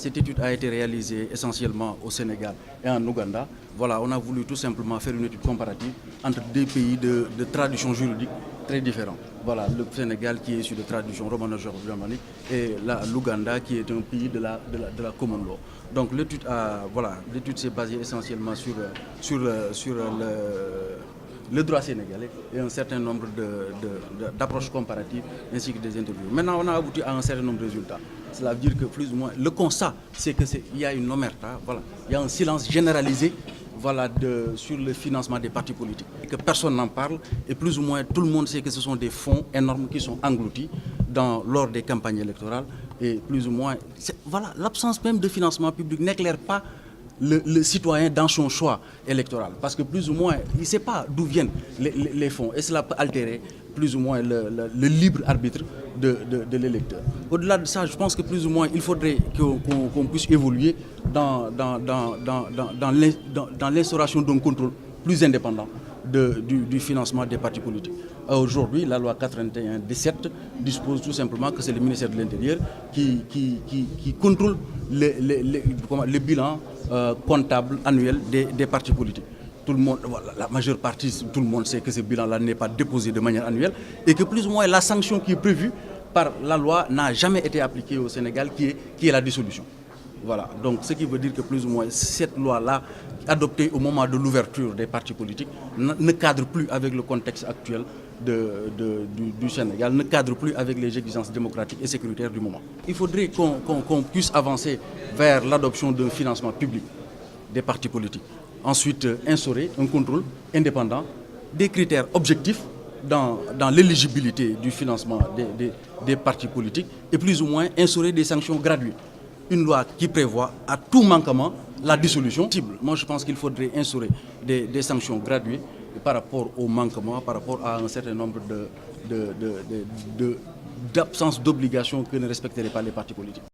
cette étude a été réalisée essentiellement au Sénégal et en Ouganda. Voilà, on a voulu tout simplement faire une étude comparative entre deux pays de tradition juridique très différents. Voilà, le Sénégal qui est issu de tradition romano-germanique et l'Ouganda qui est un pays de la common law. Donc l'étude s'est basée essentiellement sur le droit sénégalais et un certain nombre d'approches comparatives ainsi que des interviews. Maintenant, on a abouti à un certain nombre de résultats. Cela veut dire que plus ou moins, le constat, c'est qu'il y a une omerta, voilà, il y a un silence généralisé sur le financement des partis politiques. Et que personne n'en parle et plus ou moins tout le monde sait que ce sont des fonds énormes qui sont engloutis lors des campagnes électorales et plus ou moins, l'absence même de financement public n'éclaire pas le citoyen dans son choix électoral. Parce que plus ou moins, il ne sait pas d'où viennent les fonds. Et cela peut altérer plus ou moins le libre arbitre de l'électeur. Au-delà de ça, je pense que plus ou moins, il faudrait qu'on puisse évoluer dans l'instauration d'un contrôle plus indépendant du financement des partis politiques. Aujourd'hui, la loi 81-17 dispose tout simplement que c'est le ministère de l'Intérieur qui contrôle les bilans comptables annuels des partis politiques. Tout le monde, la majeure partie, tout le monde sait que ce bilan-là n'est pas déposé de manière annuelle et que plus ou moins la sanction qui est prévue par la loi n'a jamais été appliquée au Sénégal, qui est la dissolution. Voilà, donc ce qui veut dire que plus ou moins cette loi-là, adoptée au moment de l'ouverture des partis politiques, ne cadre plus avec le contexte actuel du Sénégal, ne cadre plus avec les exigences démocratiques et sécuritaires du moment. Il faudrait qu'on puisse avancer vers l'adoption d'un financement public des partis politiques. Ensuite, instaurer un contrôle indépendant, des critères objectifs dans l'éligibilité du financement des partis politiques et plus ou moins instaurer des sanctions graduées. Une loi qui prévoit à tout manquement la dissolution. Moi, je pense qu'il faudrait instaurer des sanctions graduées par rapport au manquement, par rapport à un certain nombre d'absences d'obligations que ne respecteraient pas les partis politiques.